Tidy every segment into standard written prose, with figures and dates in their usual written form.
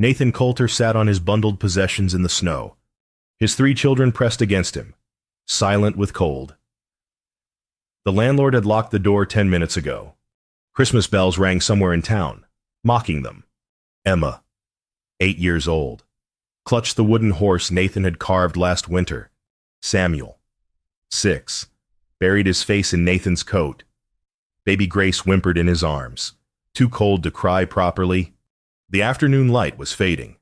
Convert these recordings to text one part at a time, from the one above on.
Nathan Coulter sat on his bundled possessions in the snow. His 3 children pressed against him, silent with cold. The landlord had locked the door 10 minutes ago. Christmas bells rang somewhere in town, mocking them. Emma, 8 years old, clutched the wooden horse Nathan had carved last winter. Samuel, 6, buried his face in Nathan's coat. Baby Grace whimpered in his arms, too cold to cry properly. The afternoon light was fading.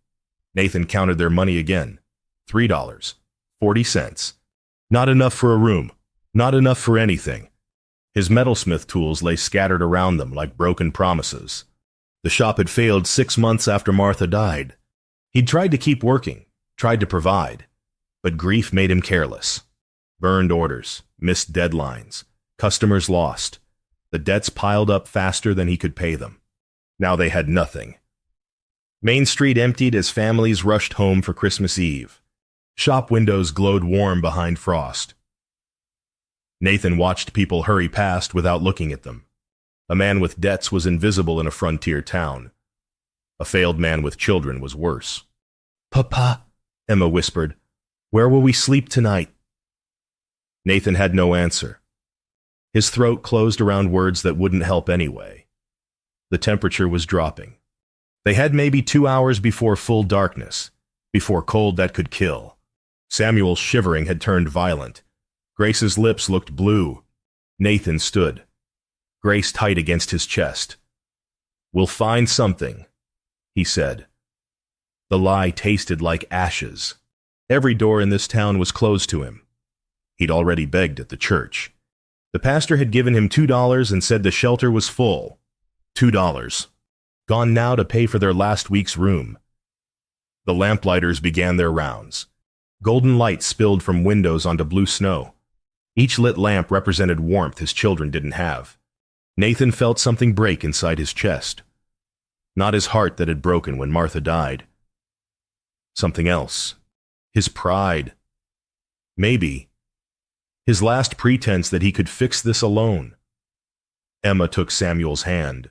Nathan counted their money again. $3.40. Not enough for a room. Not enough for anything. His metalsmith tools lay scattered around them like broken promises. The shop had failed 6 months after Martha died. He'd tried to keep working, tried to provide, but grief made him careless. Burned orders, missed deadlines, customers lost. The debts piled up faster than he could pay them. Now they had nothing. Main Street emptied as families rushed home for Christmas Eve. Shop windows glowed warm behind frost. Nathan watched people hurry past without looking at them. A man with debts was invisible in a frontier town. A failed man with children was worse. "Papa," Emma whispered, "where will we sleep tonight?" Nathan had no answer. His throat closed around words that wouldn't help anyway. The temperature was dropping. They had maybe 2 hours before full darkness, before cold that could kill. Samuel's shivering had turned violent. Grace's lips looked blue. Nathan stood, Grace tight against his chest. "We'll find something," he said. The lie tasted like ashes. Every door in this town was closed to him. He'd already begged at the church. The pastor had given him $2 and said the shelter was full. $2. Gone now to pay for their last week's room. The lamplighters began their rounds. Golden light spilled from windows onto blue snow. Each lit lamp represented warmth his children didn't have. Nathan felt something break inside his chest. Not his heart that had broken when Martha died. Something else. His pride. Maybe. His last pretense that he could fix this alone. Emma took Samuel's hand.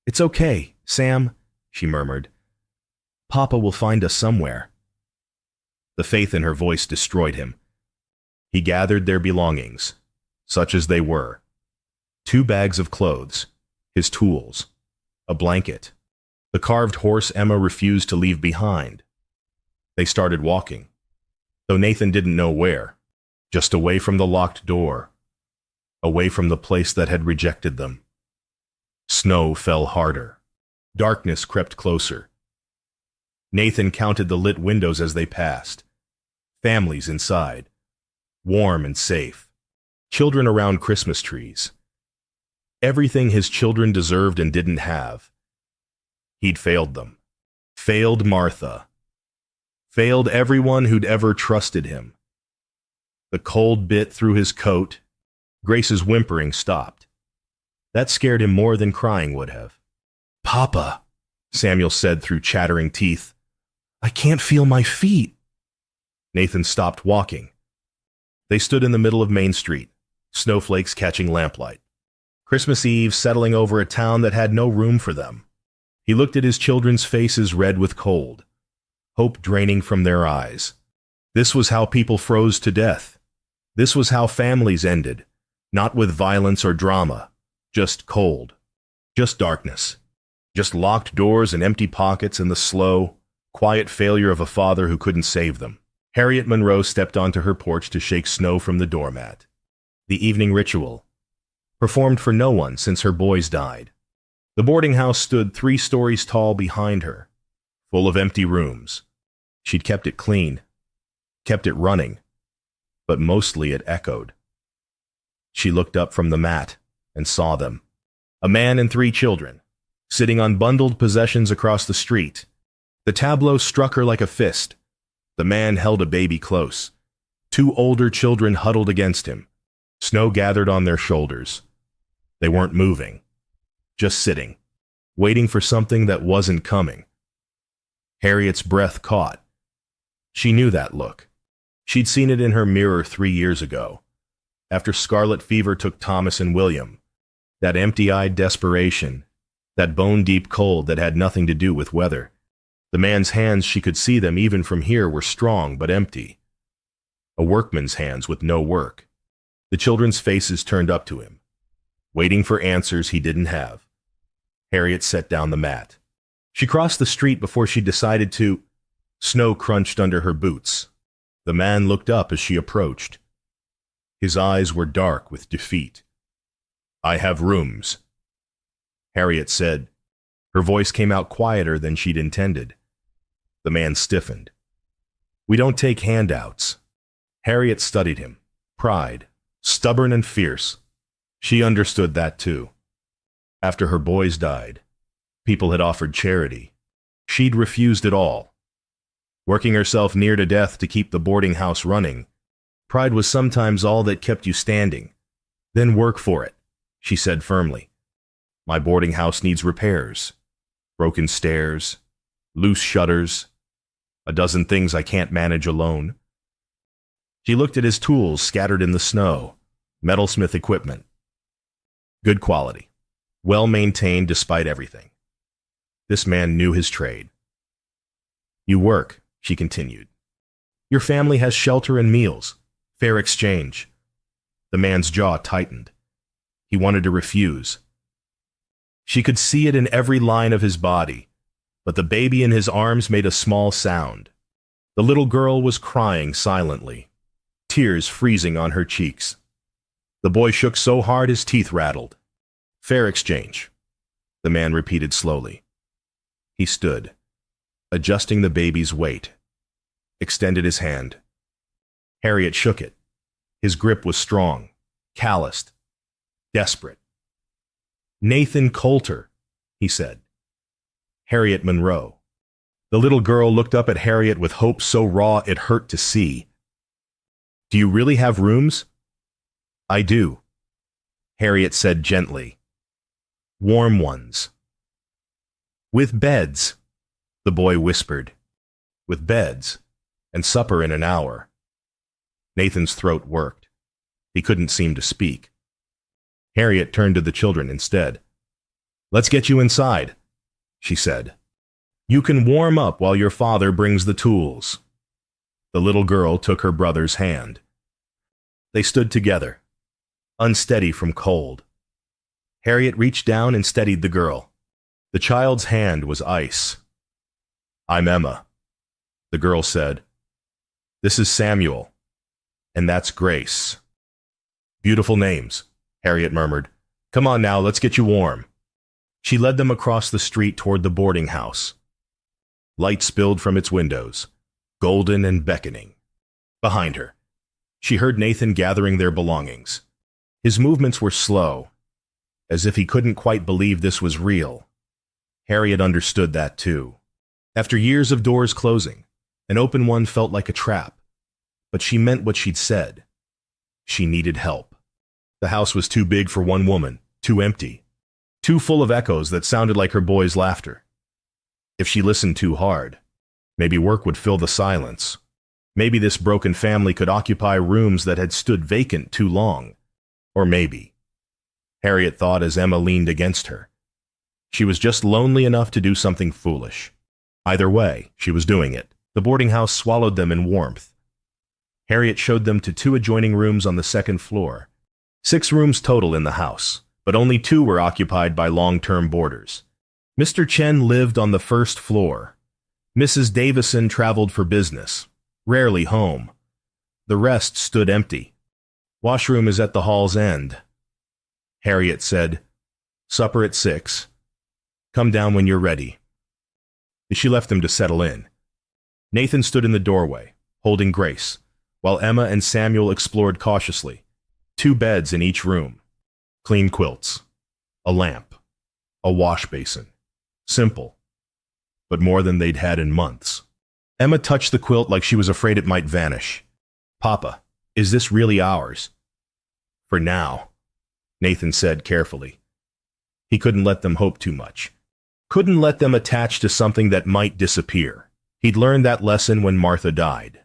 "It's okay, Sam," she murmured. "Papa will find us somewhere." The faith in her voice destroyed him. He gathered their belongings, such as they were. 2 bags of clothes, his tools, a blanket, the carved horse Emma refused to leave behind. They started walking, though Nathan didn't know where, just away from the locked door, away from the place that had rejected them. Snow fell harder. Darkness crept closer. Nathan counted the lit windows as they passed. Families inside, warm and safe. Children around Christmas trees. Everything his children deserved and didn't have. He'd failed them. Failed Martha. Failed everyone who'd ever trusted him. The cold bit through his coat. Grace's whimpering stopped. That scared him more than crying would have. "Papa," Samuel said through chattering teeth, "I can't feel my feet." Nathan stopped walking. They stood in the middle of Main Street, snowflakes catching lamplight. Christmas Eve settling over a town that had no room for them. He looked at his children's faces red with cold, hope draining from their eyes. This was how people froze to death. This was how families ended, not with violence or drama, just cold, just darkness, just locked doors and empty pockets and the slow, quiet failure of a father who couldn't save them. Harriet Monroe stepped onto her porch to shake snow from the doormat. The evening ritual, performed for no one since her boys died. The boarding house stood 3 stories tall behind her, full of empty rooms. She'd kept it clean, kept it running, but mostly it echoed. She looked up from the mat and saw them. A man and 3 children, sitting on bundled possessions across the street. The tableau struck her like a fist. The man held a baby close. 2 older children huddled against him. Snow gathered on their shoulders. They weren't moving, just sitting, waiting for something that wasn't coming. Harriet's breath caught. She knew that look. She'd seen it in her mirror 3 years ago, after scarlet fever took Thomas and William. That empty-eyed desperation, that bone-deep cold that had nothing to do with weather. The man's hands, she could see them even from here, were strong but empty. A workman's hands with no work. The children's faces turned up to him, waiting for answers he didn't have. Harriet set down the mat. She crossed the street before she decided to. Snow crunched under her boots. The man looked up as she approached. His eyes were dark with defeat. "I have rooms," Harriet said. Her voice came out quieter than she'd intended. The man stiffened. "We don't take handouts." Harriet studied him. Pride, stubborn and fierce. She understood that too. After her boys died, people had offered charity. She'd refused it all. Working herself near to death to keep the boarding house running, pride was sometimes all that kept you standing. "Then work for it," she said firmly. "My boarding house needs repairs. Broken stairs, loose shutters, a dozen things I can't manage alone." She looked at his tools scattered in the snow, metalsmith equipment. Good quality, well maintained despite everything. This man knew his trade. "You work," she continued. "Your family has shelter and meals, fair exchange." The man's jaw tightened. He wanted to refuse. She could see it in every line of his body, but the baby in his arms made a small sound. The little girl was crying silently, tears freezing on her cheeks. The boy shook so hard his teeth rattled. "Fair exchange," the man repeated slowly. He stood, adjusting the baby's weight, extended his hand. Harriet shook it. His grip was strong, calloused, desperate. "Nathan Coulter," he said. "Harriet Monroe." The little girl looked up at Harriet with hope so raw it hurt to see. "Do you really have rooms?" "I do," Harriet said gently. "Warm ones." "With beds," the boy whispered. "With beds, and supper in an hour." Nathan's throat worked. He couldn't seem to speak. Harriet turned to the children instead. "Let's get you inside," she said. "You can warm up while your father brings the tools." The little girl took her brother's hand. They stood together, unsteady from cold. Harriet reached down and steadied the girl. The child's hand was ice. "I'm Emma," the girl said. "This is Samuel, and that's Grace." "Beautiful names," Harriet murmured. "Come on now, let's get you warm." She led them across the street toward the boarding house. Light spilled from its windows, golden and beckoning. Behind her, she heard Nathan gathering their belongings. His movements were slow, as if he couldn't quite believe this was real. Harriet understood that too. After years of doors closing, an open one felt like a trap. But she meant what she'd said. She needed help. The house was too big for one woman, too empty, too full of echoes that sounded like her boy's laughter. If she listened too hard, maybe work would fill the silence. Maybe this broken family could occupy rooms that had stood vacant too long. Or maybe, Harriet thought as Emma leaned against her, she was just lonely enough to do something foolish. Either way, she was doing it. The boarding house swallowed them in warmth. Harriet showed them to 2 adjoining rooms on the 2nd floor. 6 rooms total in the house, but only 2 were occupied by long-term boarders. Mr. Chen lived on the 1st floor. Mrs. Davison traveled for business, rarely home. The rest stood empty. "Washroom is at the hall's end," Harriet said. "Supper at 6. Come down when you're ready." She left them to settle in. Nathan stood in the doorway, holding Grace, while Emma and Samuel explored cautiously. 2 beds in each room. Clean quilts. A lamp. A wash basin. Simple, but more than they'd had in months. Emma touched the quilt like she was afraid it might vanish. "Papa, is this really ours?" "For now," Nathan said carefully. He couldn't let them hope too much. Couldn't let them attach to something that might disappear. He'd learned that lesson when Martha died.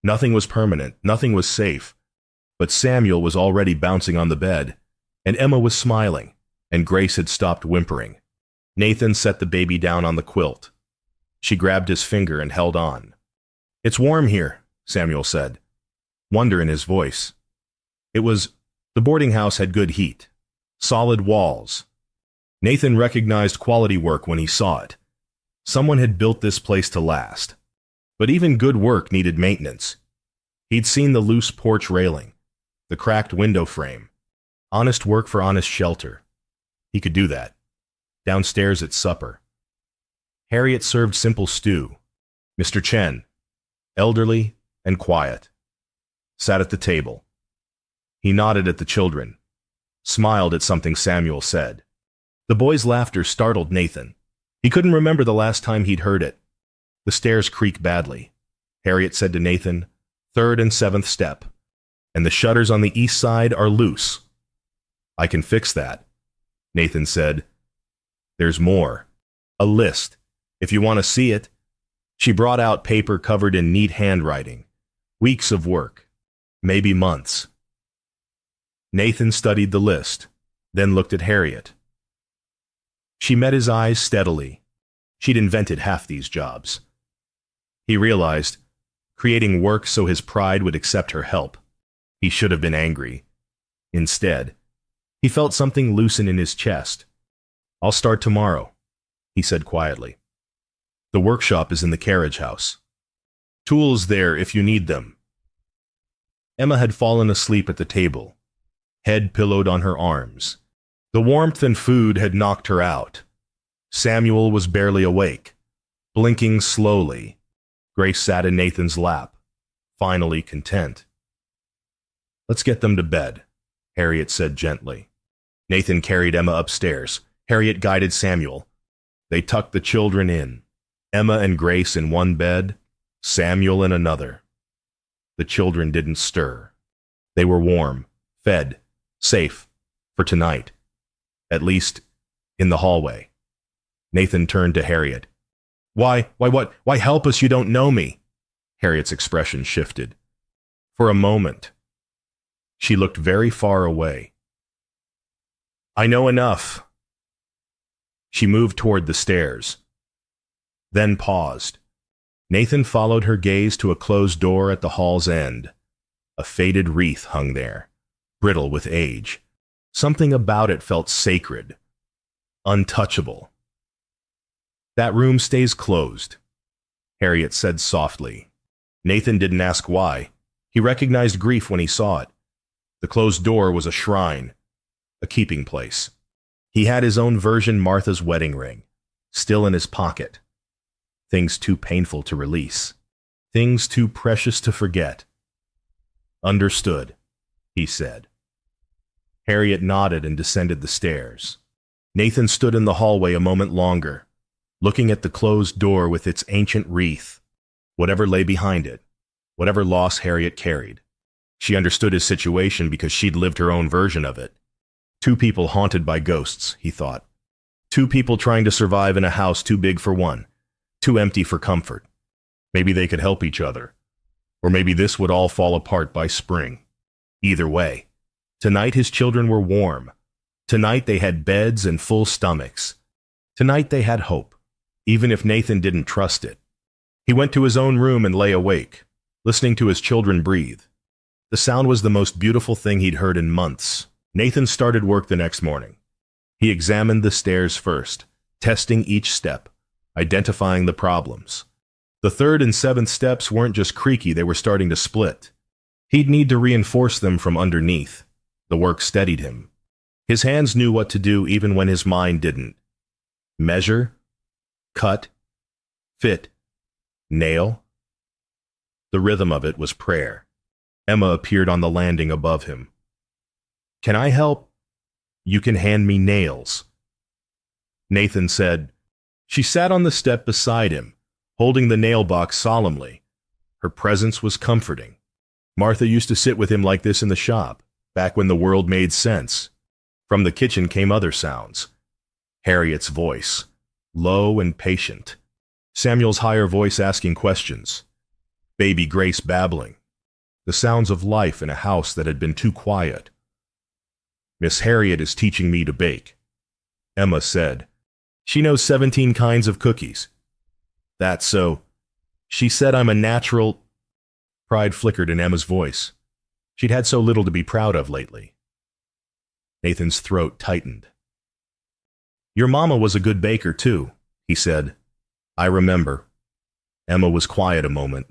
Nothing was permanent, nothing was safe. But Samuel was already bouncing on the bed, and Emma was smiling, and Grace had stopped whimpering. Nathan set the baby down on the quilt. She grabbed his finger and held on. "It's warm here," Samuel said, wonder in his voice. The boarding house had good heat, solid walls. Nathan recognized quality work when he saw it. Someone had built this place to last. But even good work needed maintenance. He'd seen the loose porch railing, the cracked window frame. Honest work for honest shelter. He could do that. Downstairs at supper. Harriet served simple stew. Mr. Chen, elderly and quiet, sat at the table. He nodded at the children, smiled at something Samuel said. The boys' laughter startled Nathan. He couldn't remember the last time he'd heard it. The stairs creak badly. Harriet said to Nathan, "Third and seventh step. And the shutters on the east side are loose." "I can fix that," Nathan said. "There's more. A list, if you want to see it." She brought out paper covered in neat handwriting. Weeks of work. Maybe months. Nathan studied the list, then looked at Harriet. She met his eyes steadily. She'd invented half these jobs. He realized, creating work so his pride would accept her help. He should have been angry. Instead, he felt something loosen in his chest. "I'll start tomorrow," he said quietly. "The workshop is in the carriage house. Tools there if you need them." Emma had fallen asleep at the table, head pillowed on her arms. The warmth and food had knocked her out. Samuel was barely awake, blinking slowly. Grace sat in Nathan's lap, finally content. "Let's get them to bed," Harriet said gently. Nathan carried Emma upstairs. Harriet guided Samuel. They tucked the children in, Emma and Grace in one bed, Samuel in another. The children didn't stir. They were warm, fed, safe, for tonight. At least, in the hallway. Nathan turned to Harriet. Why help us, you don't know me?" Harriet's expression shifted. For a moment, she looked very far away. "I know enough." She moved toward the stairs, then paused. Nathan followed her gaze to a closed door at the hall's end. A faded wreath hung there, brittle with age. Something about it felt sacred, untouchable. "That room stays closed," Harriet said softly. Nathan didn't ask why. He recognized grief when he saw it. The closed door was a shrine, a keeping place. He had his own version Martha's wedding ring, still in his pocket. Things too painful to release. Things too precious to forget. "Understood," he said. Harriet nodded and descended the stairs. Nathan stood in the hallway a moment longer, looking at the closed door with its ancient wreath, whatever lay behind it, whatever loss Harriet carried. She understood his situation because she'd lived her own version of it. Two people haunted by ghosts, he thought. Two people trying to survive in a house too big for one, too empty for comfort. Maybe they could help each other. Or maybe this would all fall apart by spring. Either way, tonight his children were warm. Tonight they had beds and full stomachs. Tonight they had hope, even if Nathan didn't trust it. He went to his own room and lay awake, listening to his children breathe. The sound was the most beautiful thing he'd heard in months. Nathan started work the next morning. He examined the stairs first, testing each step, identifying the problems. The third and seventh steps weren't just creaky, they were starting to split. He'd need to reinforce them from underneath. The work steadied him. His hands knew what to do even when his mind didn't. Measure, cut, fit, nail. The rhythm of it was prayer. Emma appeared on the landing above him. "Can I help?" "You can hand me nails." Nathan said. She sat on the step beside him, holding the nail box solemnly. Her presence was comforting. Martha used to sit with him like this in the shop, back when the world made sense. From the kitchen came other sounds. Harriet's voice, low and patient. Samuel's higher voice asking questions. Baby Grace babbling. The sounds of life in a house that had been too quiet. "Miss Harriet is teaching me to bake," Emma said. "She knows 17 kinds of cookies." That's so. She said I'm a natural. Pride flickered in Emma's voice. She'd had so little to be proud of lately. Nathan's throat tightened. Your mama was a good baker, too, he said. I remember. Emma was quiet a moment.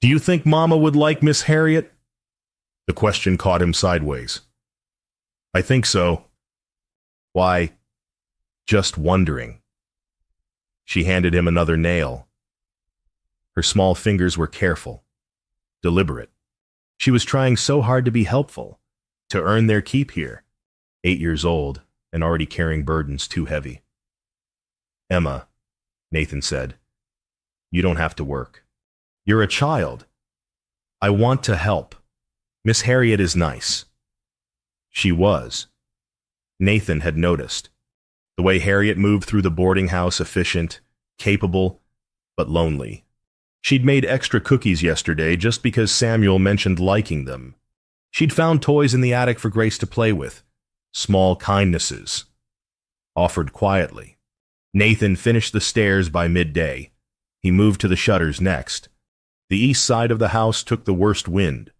Do you think Mama would like Miss Harriet? The question caught him sideways. I think so. Why, just wondering. She handed him another nail. Her small fingers were careful, deliberate. She was trying so hard to be helpful, to earn their keep here, 8 years old and already carrying burdens too heavy. Emma, Nathan said, you don't have to work. You're a child. I want to help. Miss Harriet is nice. She was. Nathan had noticed. The way Harriet moved through the boarding house, efficient, capable, but lonely. She'd made extra cookies yesterday just because Samuel mentioned liking them. She'd found toys in the attic for Grace to play with. Small kindnesses. Offered quietly. Nathan finished the stairs by midday. He moved to the shutters next. The east side of the house took the worst wind.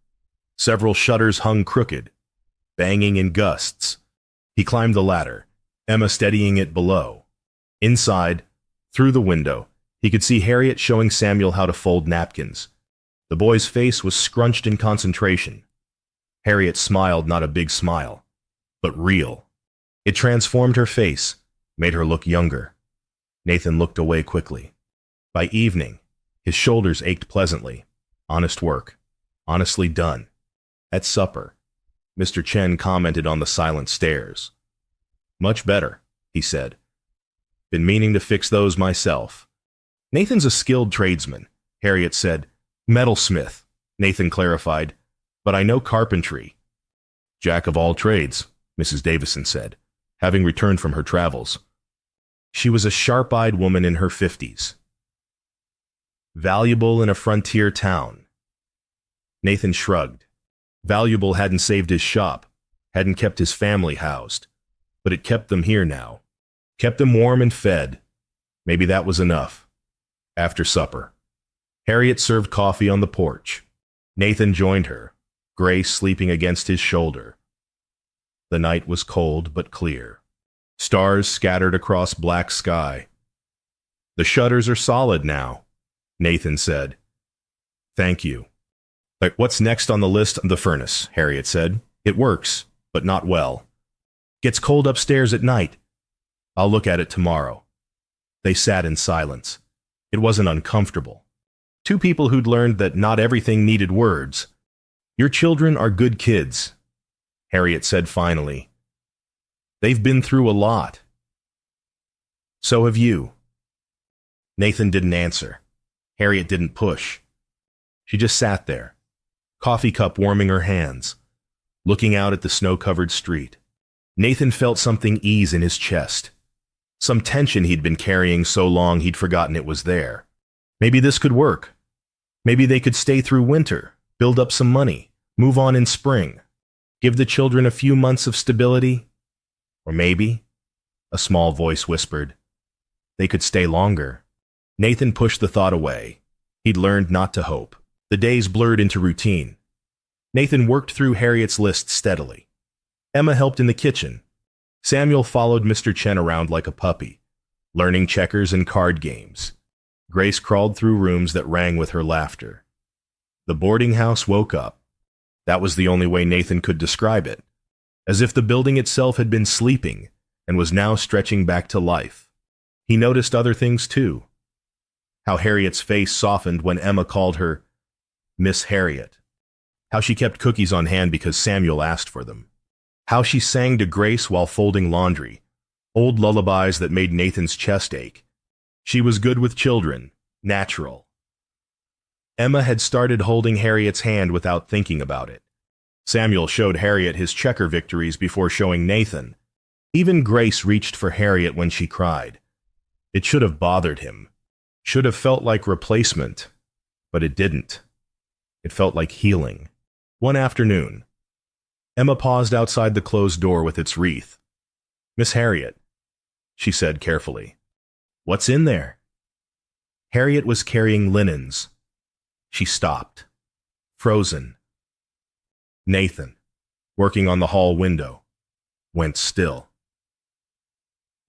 Several shutters hung crooked, banging in gusts. He climbed the ladder, Emma steadying it below. Inside, through the window, he could see Harriet showing Samuel how to fold napkins. The boy's face was scrunched in concentration. Harriet smiled, not a big smile, but real. It transformed her face, made her look younger. Nathan looked away quickly. By evening, his shoulders ached pleasantly. Honest work. Honestly done. At supper, Mr. Chen commented on the silent stares. Much better, he said. Been meaning to fix those myself. Nathan's a skilled tradesman, Harriet said. Metalsmith, Nathan clarified. But I know carpentry. Jack of all trades, Mrs. Davison said, having returned from her travels. She was a sharp-eyed woman in her 50s. Valuable in a frontier town. Nathan shrugged. Valuable hadn't saved his shop, hadn't kept his family housed, but it kept them here now. Kept them warm and fed. Maybe that was enough. After supper, Harriet served coffee on the porch. Nathan joined her, Grace sleeping against his shoulder. The night was cold but clear. Stars scattered across black sky. The shutters are solid now, Nathan said. Thank you. What's next on the list? The furnace, Harriet said. It works, but not well. Gets cold upstairs at night. I'll look at it tomorrow. They sat in silence. It wasn't uncomfortable. Two people who'd learned that not everything needed words. Your children are good kids, Harriet said finally. They've been through a lot. So have you. Nathan didn't answer. Harriet didn't push. She just sat there, coffee cup warming her hands, looking out at the snow-covered street. Nathan felt something ease in his chest. Some tension he'd been carrying so long he'd forgotten it was there. Maybe this could work. Maybe they could stay through winter, build up some money, move on in spring, give the children a few months of stability. Or maybe, a small voice whispered, they could stay longer. Nathan pushed the thought away. He'd learned not to hope. The days blurred into routine. Nathan worked through Harriet's list steadily. Emma helped in the kitchen. Samuel followed Mr. Chen around like a puppy, learning checkers and card games. Grace crawled through rooms that rang with her laughter. The boarding house woke up. That was the only way Nathan could describe it. As if the building itself had been sleeping and was now stretching back to life. He noticed other things too. How Harriet's face softened when Emma called her Miss Harriet. How she kept cookies on hand because Samuel asked for them. How she sang to Grace while folding laundry, old lullabies that made Nathan's chest ache. She was good with children, natural. Emma had started holding Harriet's hand without thinking about it. Samuel showed Harriet his checker victories before showing Nathan. Even Grace reached for Harriet when she cried. It should have bothered him. Should have felt like replacement, but it didn't. It felt like healing. One afternoon, Emma paused outside the closed door with its wreath. Miss Harriet, she said carefully. What's in there? Harriet was carrying linens. She stopped, frozen. Nathan, working on the hall window, went still.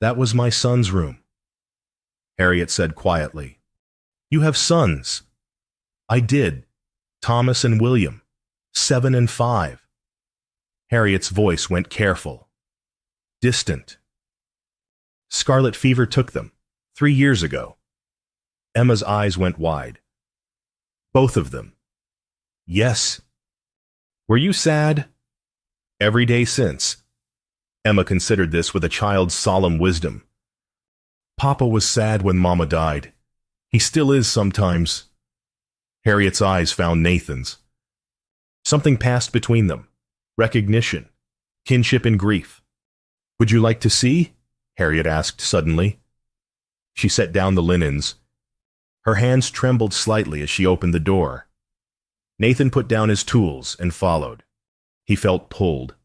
"That was my son's room," Harriet said quietly. "You have sons." "I did. Thomas and William, 7 and 5. Harriet's voice went careful, distant. "Scarlet fever took them, 3 years ago." Emma's eyes went wide. "Both of them?" "Yes." "Were you sad?" "Every day since." Emma considered this with a child's solemn wisdom. "Papa was sad when Mama died. He still is sometimes." Harriet's eyes found Nathan's. Something passed between them. Recognition, kinship in grief. "Would you like to see?" Harriet asked suddenly. She set down the linens. Her hands trembled slightly as she opened the door. Nathan put down his tools and followed. He felt pulled,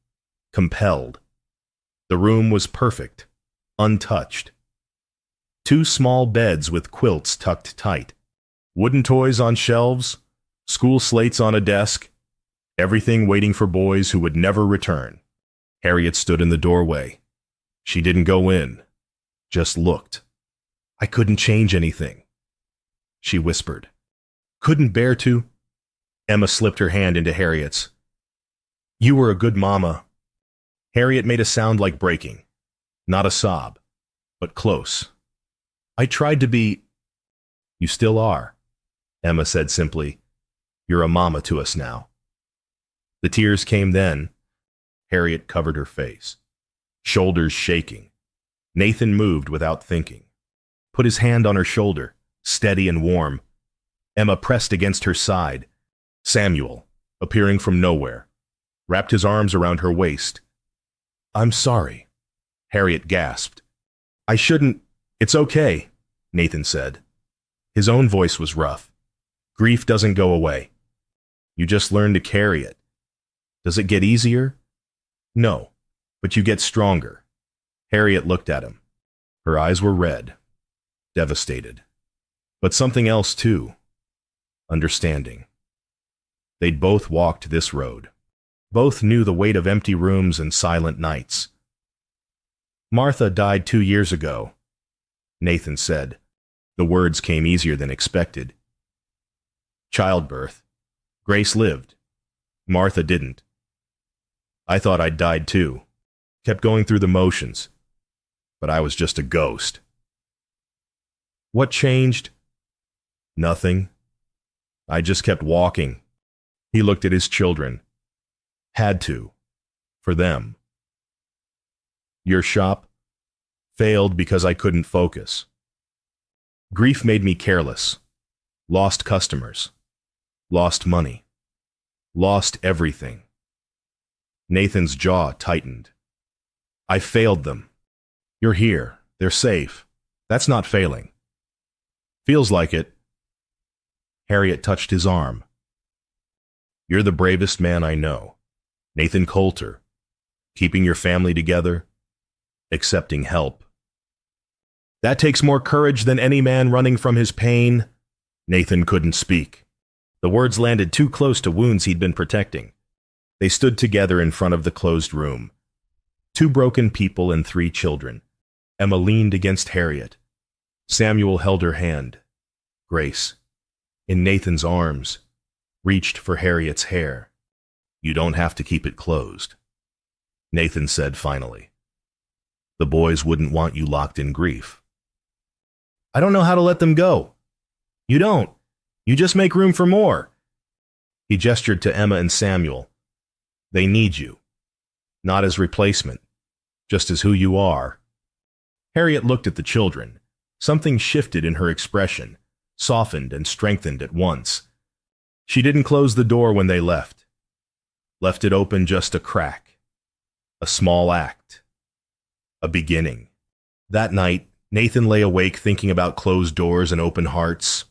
compelled. The room was perfect, untouched. 2 small beds with quilts tucked tight. Wooden toys on shelves, school slates on a desk, everything waiting for boys who would never return. Harriet stood in the doorway. She didn't go in, just looked. "I couldn't change anything," she whispered. "Couldn't bear to." Emma slipped her hand into Harriet's. "You were a good mama." Harriet made a sound like breaking, not a sob, but close. "I tried to be." "You still are," Emma said simply. "You're a mama to us now." The tears came then. Harriet covered her face, shoulders shaking. Nathan moved without thinking. Put his hand on her shoulder, steady and warm. Emma pressed against her side. Samuel, appearing from nowhere, wrapped his arms around her waist. "I'm sorry," Harriet gasped. "I shouldn't." "It's okay," Nathan said. His own voice was rough. "Grief doesn't go away. You just learn to carry it. Does it get easier? No, but you get stronger." Harriet looked at him. Her eyes were red, devastated. But something else too. Understanding. They'd both walked this road. Both knew the weight of empty rooms and silent nights. "Martha died 2 years ago," Nathan said. The words came easier than expected. "Childbirth. Grace lived. Martha didn't. I thought I'd died too. Kept going through the motions. But I was just a ghost." "What changed?" "Nothing. I just kept walking." He looked at his children. "Had to. For them." "Your shop?" "Failed because I couldn't focus. Grief made me careless. Lost customers. Lost money. Lost everything." Nathan's jaw tightened. "I failed them. You're here. They're safe. That's not failing." "Feels like it." Harriet touched his arm. "You're the bravest man I know. Nathan Coulter. Keeping your family together. Accepting help." "That takes more courage than any man running from his pain." Nathan couldn't speak. The words landed too close to wounds he'd been protecting. They stood together in front of the closed room. 2 broken people and 3 children. Emma leaned against Harriet. Samuel held her hand. Grace, in Nathan's arms, reached for Harriet's hair. "You don't have to keep it closed," Nathan said finally. "The boys wouldn't want you locked in grief." "I don't know how to let them go." "You don't. You just make room for more." He gestured to Emma and Samuel. "They need you. Not as replacement, just as who you are." Harriet looked at the children. Something shifted in her expression, softened and strengthened at once. She didn't close the door when they left. Left it open just a crack. A small act. A beginning. That night, Nathan lay awake thinking about closed doors and open hearts,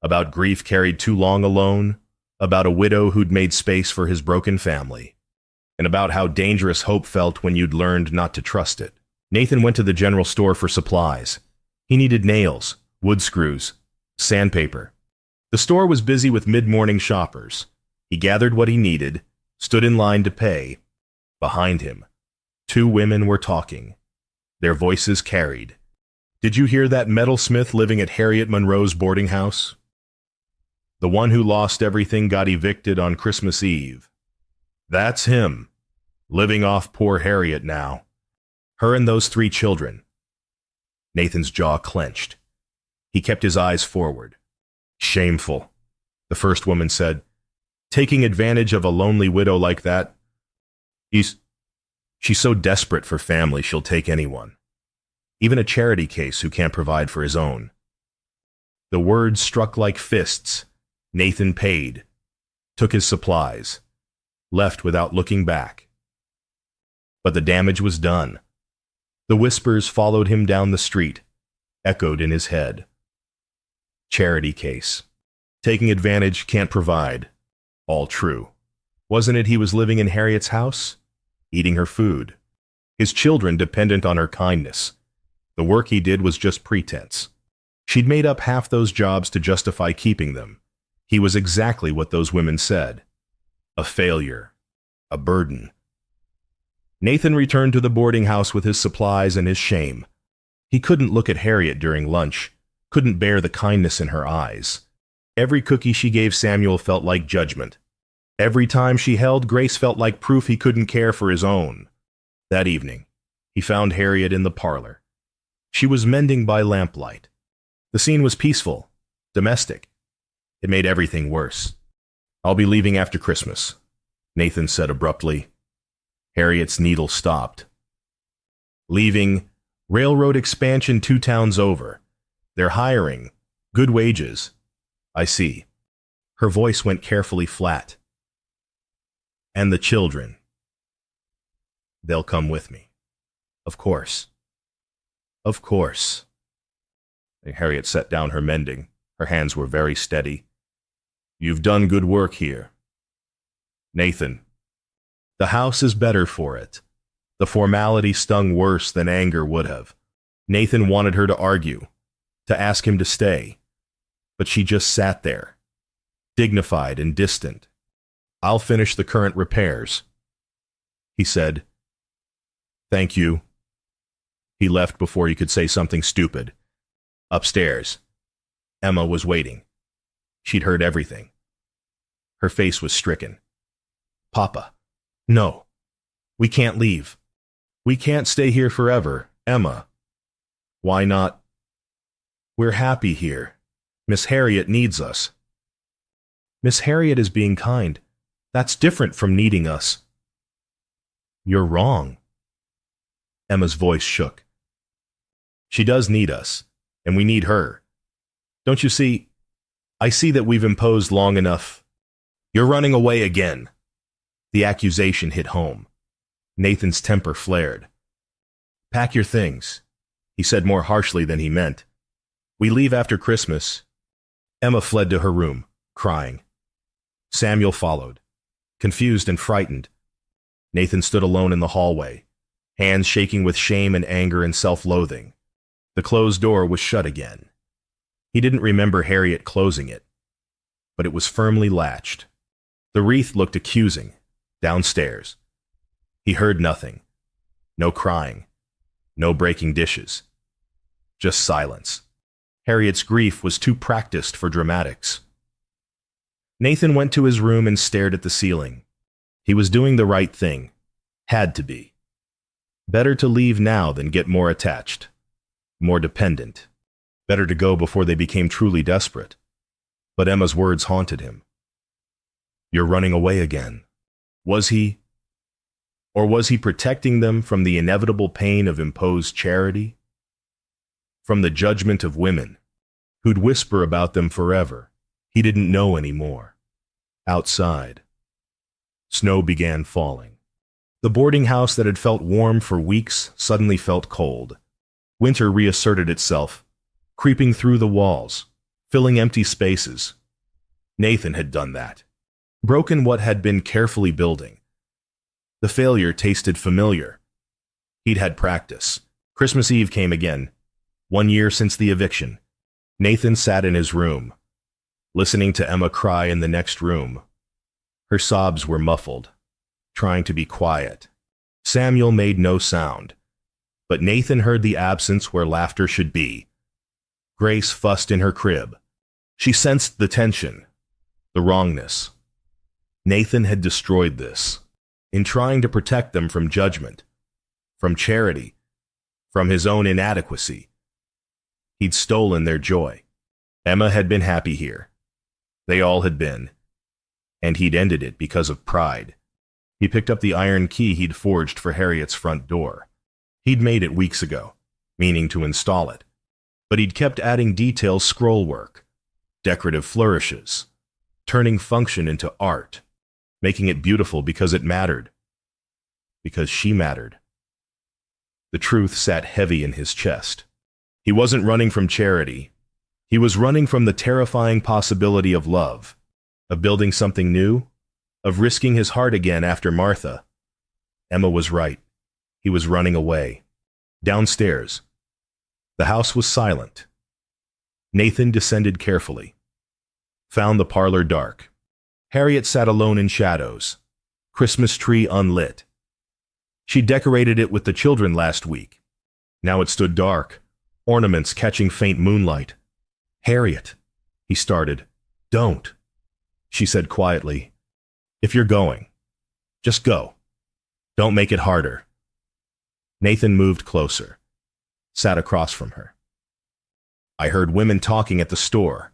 about grief carried too long alone, about a widow who'd made space for his broken family, and about how dangerous hope felt when you'd learned not to trust it. Nathan went to the general store for supplies. He needed nails, wood screws, Sandpaper. The store was busy with mid-morning shoppers. He gathered what he needed, stood in line to pay. Behind him, two women were talking. Their voices carried. Did you hear that metalsmith living at Harriet Monroe's boarding house? The one who lost everything got evicted on Christmas Eve. That's him, living off poor Harriet now. Her and those 3 children. Nathan's jaw clenched. He kept his eyes forward. Shameful, the first woman said. Taking advantage of a lonely widow like that. She's so desperate for family she'll take anyone. Even a charity case who can't provide for his own. The words struck like fists. Nathan paid, took his supplies, left without looking back. But the damage was done. The whispers followed him down the street, echoed in his head. Charity case. Taking advantage, can't provide. All true. Wasn't it he was living in Harriet's house? Eating her food. His children dependent on her kindness. The work he did was just pretense. She'd made up half those jobs to justify keeping them. He was exactly what those women said. A failure. A burden. Nathan returned to the boarding house with his supplies and his shame. He couldn't look at Harriet during lunch, couldn't bear the kindness in her eyes. Every cookie she gave Samuel felt like judgment. Every time she held Grace felt like proof he couldn't care for his own. That evening, he found Harriet in the parlor. She was mending by lamplight. The scene was peaceful, domestic. It made everything worse. I'll be leaving after Christmas, Nathan said abruptly. Harriet's needle stopped. Leaving, railroad expansion 2 towns over. They're hiring. Good wages. I see. Her voice went carefully flat. And the children. They'll come with me. Of course. Of course. Harriet set down her mending. Her hands were very steady. You've done good work here. Nathan. The house is better for it. The formality stung worse than anger would have. Nathan wanted her to argue, to ask him to stay. But she just sat there, dignified and distant. I'll finish the current repairs. He said, Thank you. He left before he could say something stupid. Upstairs, Emma was waiting. She'd heard everything. Her face was stricken. Papa, no. We can't leave. We can't stay here forever, Emma. Why not? We're happy here. Miss Harriet needs us. Miss Harriet is being kind. That's different from needing us. You're wrong. Emma's voice shook. She does need us, and we need her. Don't you see? I see that we've imposed long enough. You're running away again. The accusation hit home. Nathan's temper flared. Pack your things, he said more harshly than he meant. We leave after Christmas. Emma fled to her room, crying. Samuel followed, confused and frightened. Nathan stood alone in the hallway, hands shaking with shame and anger and self-loathing. The closed door was shut again. He didn't remember Harriet closing it, but it was firmly latched. The wreath looked accusing, downstairs. He heard nothing. No crying. No breaking dishes. Just silence. Harriet's grief was too practiced for dramatics. Nathan went to his room and stared at the ceiling. He was doing the right thing. Had to be. Better to leave now than get more attached. More dependent. Better to go before they became truly desperate. But Emma's words haunted him. You're running away again. Was he? Or was he protecting them from the inevitable pain of imposed charity? From the judgment of women, who'd whisper about them forever. He didn't know anymore. Outside, snow began falling. The boarding house that had felt warm for weeks suddenly felt cold. Winter reasserted itself, creeping through the walls, filling empty spaces. Nathan had done that. Broken what had been carefully building. The failure tasted familiar. He'd had practice. Christmas Eve came again, 1 year since the eviction. Nathan sat in his room, listening to Emma cry in the next room. Her sobs were muffled, trying to be quiet. Samuel made no sound, but Nathan heard the absence where laughter should be. Grace fussed in her crib. She sensed the tension, the wrongness. Nathan had destroyed this, in trying to protect them from judgment, from charity, from his own inadequacy. He'd stolen their joy. Emma had been happy here. They all had been. And he'd ended it because of pride. He picked up the iron key he'd forged for Harriet's front door. He'd made it weeks ago, meaning to install it. But he'd kept adding detail scroll work, decorative flourishes, turning function into art, making it beautiful because it mattered. Because she mattered. The truth sat heavy in his chest. He wasn't running from charity. He was running from the terrifying possibility of love, of building something new, of risking his heart again after Martha. Emma was right. He was running away. Downstairs. The house was silent. Nathan descended carefully. Found the parlor dark. Harriet sat alone in shadows. Christmas tree unlit. She decorated it with the children last week. Now it stood dark, ornaments catching faint moonlight. "Harriet," he started. "Don't," she said quietly. "If you're going, just go. Don't make it harder." Nathan moved closer, sat across from her. "I heard women talking at the store,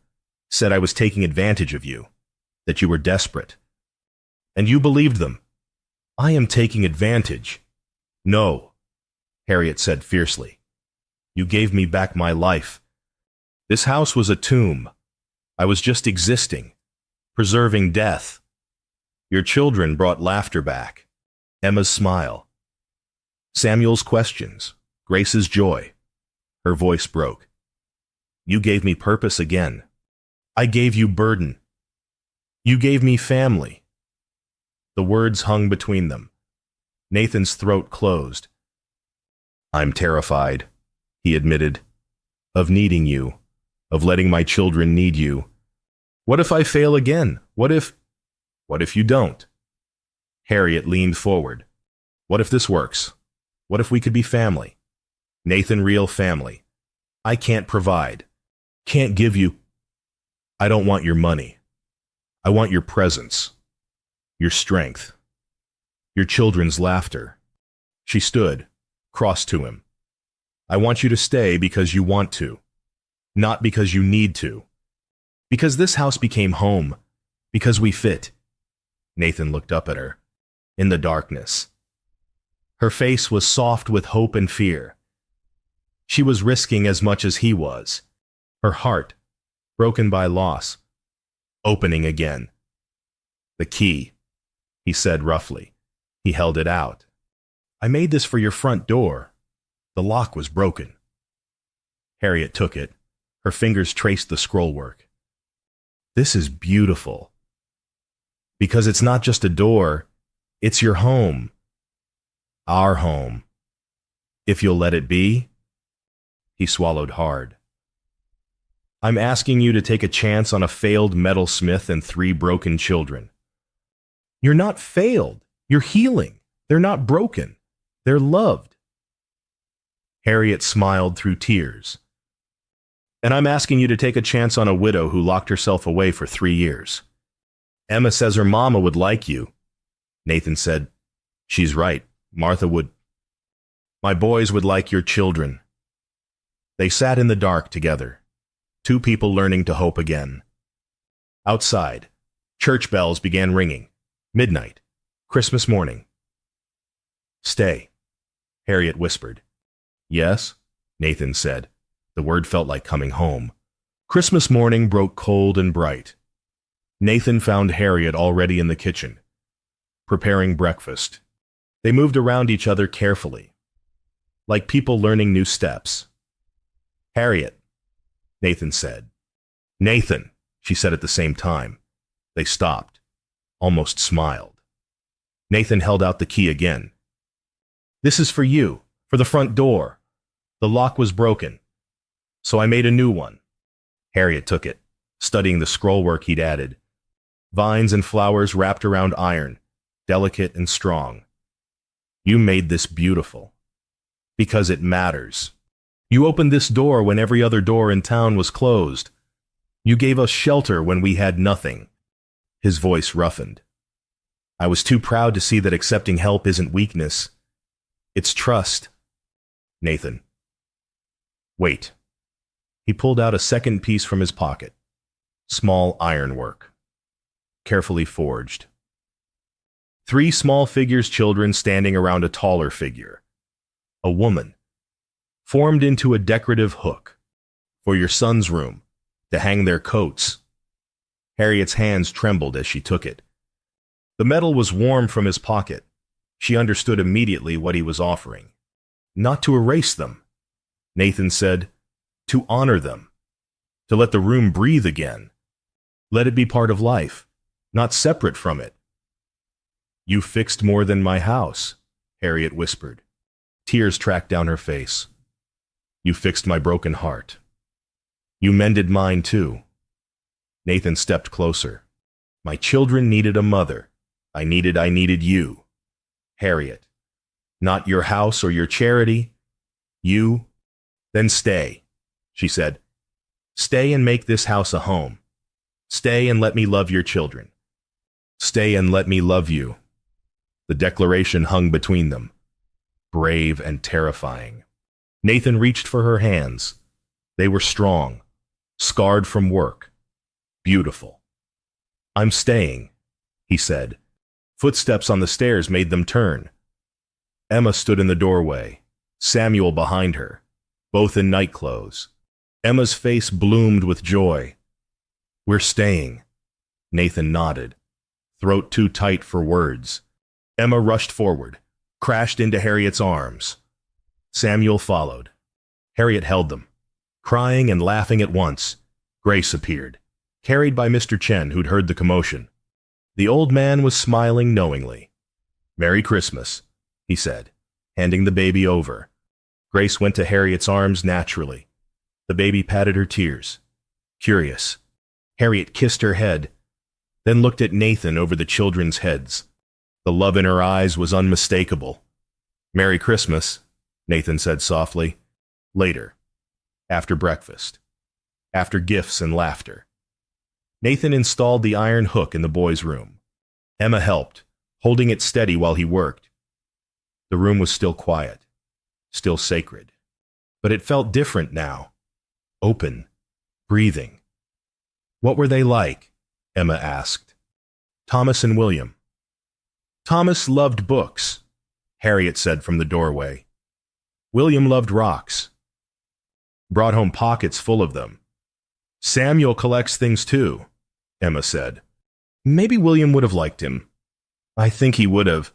said I was taking advantage of you, that you were desperate. And you believed them. I am taking advantage." "No," Harriet said fiercely. "You gave me back my life. This house was a tomb. I was just existing, preserving death. Your children brought laughter back, Emma's smile, Samuel's questions, Grace's joy." Her voice broke. "You gave me purpose again. I gave you burden. You gave me family." The words hung between them. Nathan's throat closed. "I'm terrified," he admitted, "of needing you, of letting my children need you. What if I fail again? What if you don't?" Harriet leaned forward. "What if this works? What if we could be family? Nathan, real family. I can't provide. Can't give you. I don't want your money. I want your presence, your strength, your children's laughter." She stood, crossed to him. "I want you to stay because you want to, not because you need to. Because this house became home, because we fit." Nathan looked up at her, in the darkness. Her face was soft with hope and fear. She was risking as much as he was. Her heart, broken by loss, opening again. "The key," he said roughly. He held it out. "I made this for your front door. The lock was broken." Harriet took it. Her fingers traced the scrollwork. "This is beautiful. Because it's not just a door, it's your home. Our home. If you'll let it be." He swallowed hard. "I'm asking you to take a chance on a failed metalsmith and 3 broken children." "You're not failed. You're healing. They're not broken. They're loved." Harriet smiled through tears. "And I'm asking you to take a chance on a widow who locked herself away for 3 years. Emma says her mama would like you." Nathan said, "She's right. Martha would. My boys would like your children." They sat in the dark together, 2 people learning to hope again. Outside, church bells began ringing. Midnight, Christmas morning. "Stay," Harriet whispered. "Yes," Nathan said. The word felt like coming home. Christmas morning broke cold and bright. Nathan found Harriet already in the kitchen, preparing breakfast. They moved around each other carefully, like people learning new steps. "Harriet," Nathan said. "Nathan," she said at the same time. They stopped, almost smiled. Nathan held out the key again. "This is for you, for the front door. The lock was broken, so I made a new one. Harriet took it, studying the scrollwork he'd added. Vines and flowers wrapped around iron, delicate and strong. You made this beautiful. Because it matters. You opened this door when every other door in town was closed. You gave us shelter when we had nothing. His voice roughened. I was too proud to see that accepting help isn't weakness. It's trust. Nathan. Wait. He pulled out a second piece from his pocket. Small ironwork. Carefully forged. 3 small figures, children standing around a taller figure. A woman. Formed into a decorative hook. For your son's room. To hang their coats. Harriet's hands trembled as she took it. The metal was warm from his pocket. She understood immediately what he was offering. Not to erase them. Nathan said, to honor them. To let the room breathe again. Let it be part of life, not separate from it. You fixed more than my house, Harriet whispered. Tears tracked down her face. You fixed my broken heart. You mended mine too. Nathan stepped closer. My children needed a mother. I needed you. Harriet. Not your house or your charity. You. Then stay, she said. Stay and make this house a home. Stay and let me love your children. Stay and let me love you. The declaration hung between them, brave and terrifying. Nathan reached for her hands. They were strong, scarred from work, beautiful. I'm staying, he said. Footsteps on the stairs made them turn. Emma stood in the doorway, Samuel behind her, both in nightclothes. Emma's face bloomed with joy. We're staying. Nathan nodded, throat too tight for words. Emma rushed forward, crashed into Harriet's arms. Samuel followed. Harriet held them. Crying and laughing at once, Grace appeared, carried by Mr. Chen, who'd heard the commotion. The old man was smiling knowingly. Merry Christmas, he said, handing the baby over. Grace went to Harriet's arms naturally. The baby patted her tears. Curious. Harriet kissed her head, then looked at Nathan over the children's heads. The love in her eyes was unmistakable. Merry Christmas, Nathan said softly. Later. After breakfast. After gifts and laughter. Nathan installed the iron hook in the boys' room. Emma helped, holding it steady while he worked. The room was still quiet, still sacred. But it felt different now. Open, breathing. What were they like? Emma asked. Thomas and William. Thomas loved books, Harriet said from the doorway. William loved rocks. Brought home pockets full of them. Samuel collects things too, Emma said. Maybe William would have liked him. I think he would have.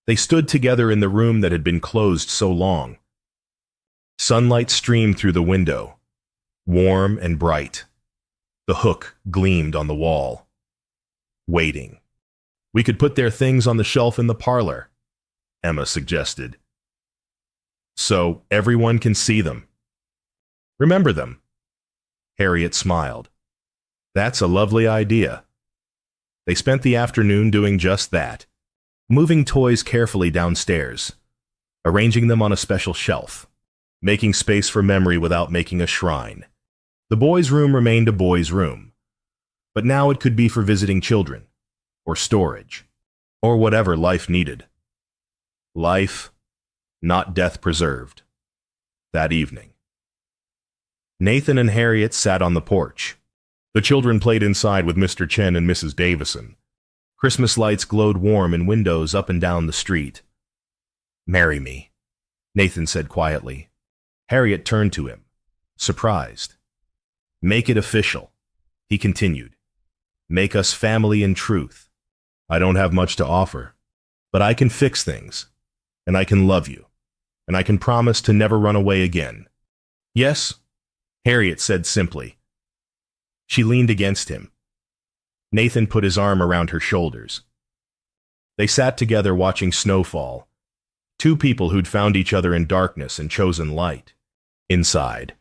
They stood together in the room that had been closed so long. Sunlight streamed through the window, warm and bright. The hook gleamed on the wall. Waiting. We could put their things on the shelf in the parlor, Emma suggested. So everyone can see them. Remember them. Harriet smiled. That's a lovely idea. They spent the afternoon doing just that, moving toys carefully downstairs, arranging them on a special shelf, making space for memory without making a shrine. The boys' room remained a boys' room, but now it could be for visiting children, or storage, or whatever life needed. Life, not death preserved. That evening. Nathan and Harriet sat on the porch. The children played inside with Mr. Chen and Mrs. Davison. Christmas lights glowed warm in windows up and down the street. Marry me, Nathan said quietly. Harriet turned to him, surprised. Make it official, he continued. Make us family in truth. I don't have much to offer, but I can fix things, and I can love you, and I can promise to never run away again. Yes, Harriet said simply. She leaned against him. Nathan put his arm around her shoulders. They sat together watching snowfall, two people who'd found each other in darkness and chosen light. Inside.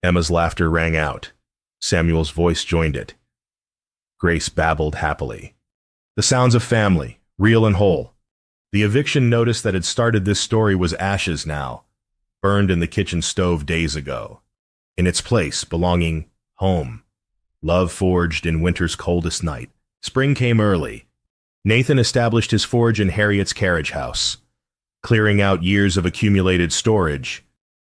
Emma's laughter rang out. Samuel's voice joined it. Grace babbled happily. The sounds of family, real and whole. The eviction notice that had started this story was ashes now, burned in the kitchen stove days ago. In its place, belonging home. Love forged in winter's coldest night. Spring came early. Nathan established his forge in Harriet's carriage house. Clearing out years of accumulated storage,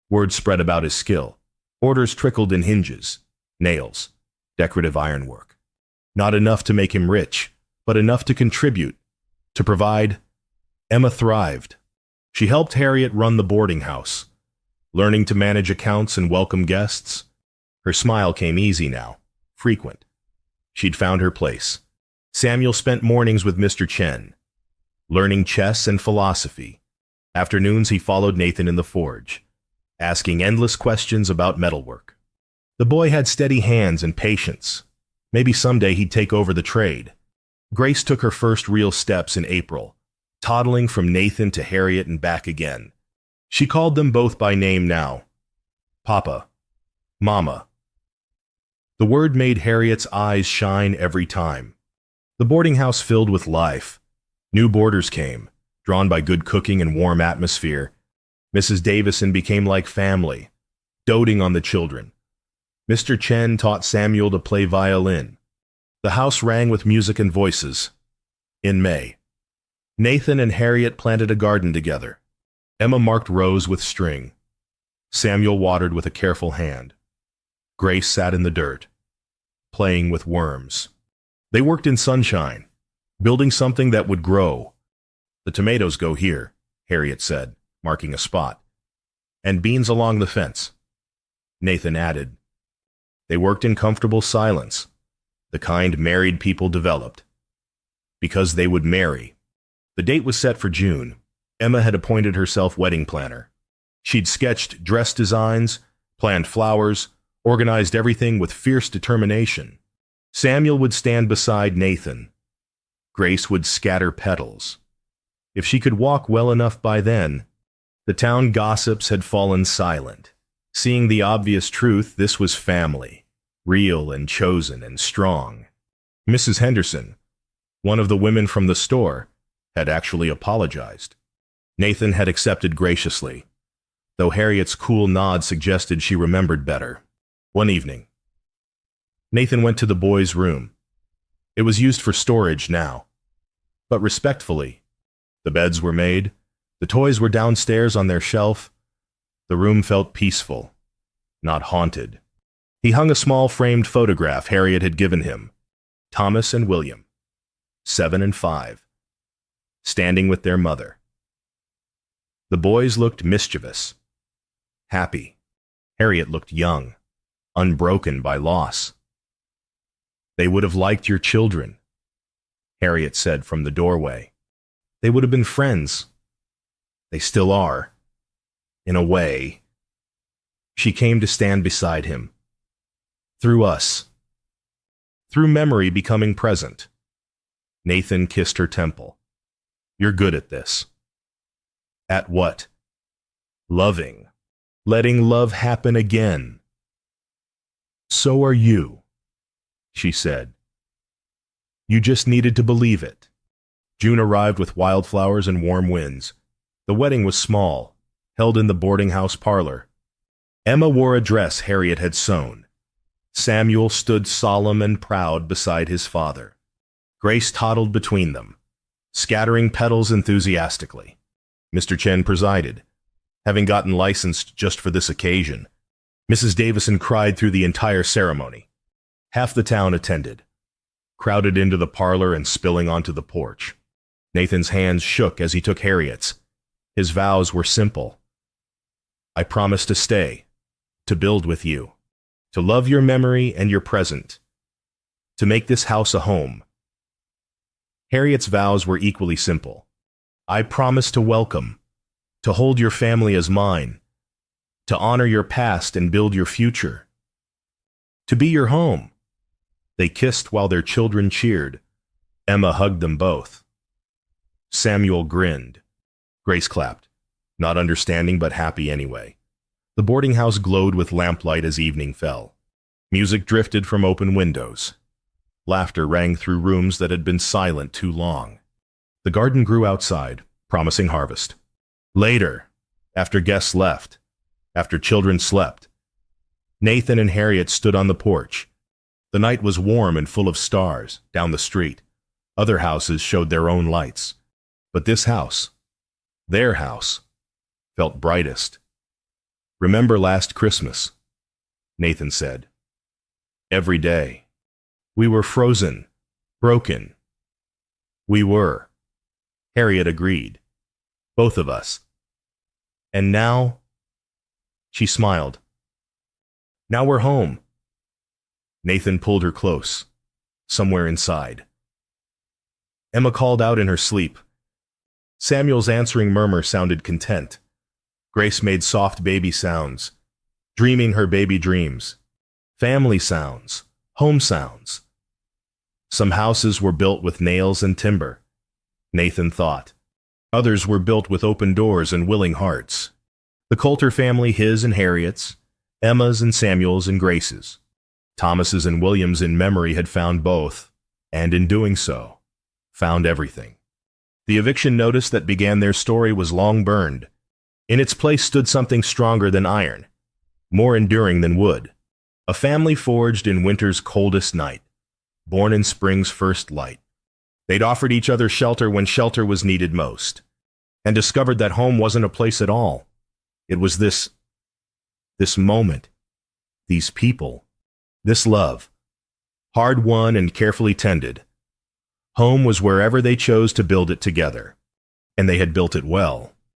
word spread about his skill. Orders trickled in hinges, nails, decorative ironwork. Not enough to make him rich, but enough to contribute, to provide. Emma thrived. She helped Harriet run the boarding house, learning to manage accounts and welcome guests. Her smile came easy now, frequent. She'd found her place. Samuel spent mornings with Mr. Chen, learning chess and philosophy. Afternoons he followed Nathan in the forge, asking endless questions about metalwork. The boy had steady hands and patience. Maybe someday he'd take over the trade. Grace took her first real steps in April, toddling from Nathan to Harriet and back again. She called them both by name now. Papa. Mama. The word made Harriet's eyes shine every time. The boarding house filled with life. New boarders came, drawn by good cooking and warm atmosphere. Mrs. Davison became like family, doting on the children. Mr. Chen taught Samuel to play violin. The house rang with music and voices. In May, Nathan and Harriet planted a garden together. Emma marked rows with string. Samuel watered with a careful hand. Grace sat in the dirt, playing with worms. They worked in sunshine, building something that would grow. The tomatoes go here, Harriet said, marking a spot. And beans along the fence. Nathan added. They worked in comfortable silence, the kind married people developed. Because they would marry. The date was set for June. Emma had appointed herself wedding planner. She'd sketched dress designs, planned flowers, organized everything with fierce determination. Samuel would stand beside Nathan. Grace would scatter petals. If she could walk well enough by then, the town gossips had fallen silent. Seeing the obvious truth, this was family, real and chosen and strong. Mrs. Henderson, one of the women from the store, had actually apologized. Nathan had accepted graciously, though Harriet's cool nod suggested she remembered better. One evening, Nathan went to the boys' room. It was used for storage now, but respectfully. The beds were made, the toys were downstairs on their shelf. The room felt peaceful, not haunted. He hung a small framed photograph Harriet had given him, Thomas and William, 7 and 5, standing with their mother. The boys looked mischievous, happy. Harriet looked young, unbroken by loss. They would have liked your children, Harriet said from the doorway. They would have been friends. They still are, in a way. She came to stand beside him. Through us. Through memory becoming present. Nathan kissed her temple. You're good at this. At what? Loving. Letting love happen again. So are you, she said. You just needed to believe it. June arrived with wildflowers and warm winds. The wedding was small, held in the boarding house parlor. Emma wore a dress Harriet had sewn. Samuel stood solemn and proud beside his father. Grace toddled between them, scattering petals enthusiastically. Mr. Chen presided, having gotten licensed just for this occasion. Mrs. Davison cried through the entire ceremony. Half the town attended, crowded into the parlor and spilling onto the porch. Nathan's hands shook as he took Harriet's. His vows were simple. I promise to stay, to build with you, to love your memory and your present, to make this house a home. Harriet's vows were equally simple. I promise to welcome, to hold your family as mine, to honor your past and build your future, to be your home. They kissed while their children cheered. Emma hugged them both. Samuel grinned. Grace clapped, not understanding but happy anyway. The boarding house glowed with lamplight as evening fell. Music drifted from open windows. Laughter rang through rooms that had been silent too long. The garden grew outside, promising harvest. Later, after guests left, after children slept, Nathan and Harriet stood on the porch. The night was warm and full of stars down the street. Other houses showed their own lights. But this house, their house, felt brightest. "Remember last Christmas," Nathan said. "Every day. We were frozen, broken. We were." Harriet agreed. "Both of us. And now," she smiled, "now we're home." Nathan pulled her close, somewhere inside. Emma called out in her sleep. Samuel's answering murmur sounded content. Grace made soft baby sounds, dreaming her baby dreams. Family sounds, home sounds. Some houses were built with nails and timber, Nathan thought. Others were built with open doors and willing hearts. The Coulter family, his and Harriet's, Emma's and Samuel's and Grace's. Thomas's and William's in memory had found both, and in doing so, found everything. The eviction notice that began their story was long burned. In its place stood something stronger than iron, more enduring than wood. A family forged in winter's coldest night, born in spring's first light. They'd offered each other shelter when shelter was needed most, and discovered that home wasn't a place at all. It was this moment, these people, this love, hard-won and carefully tended. Home was wherever they chose to build it together, and they had built it well.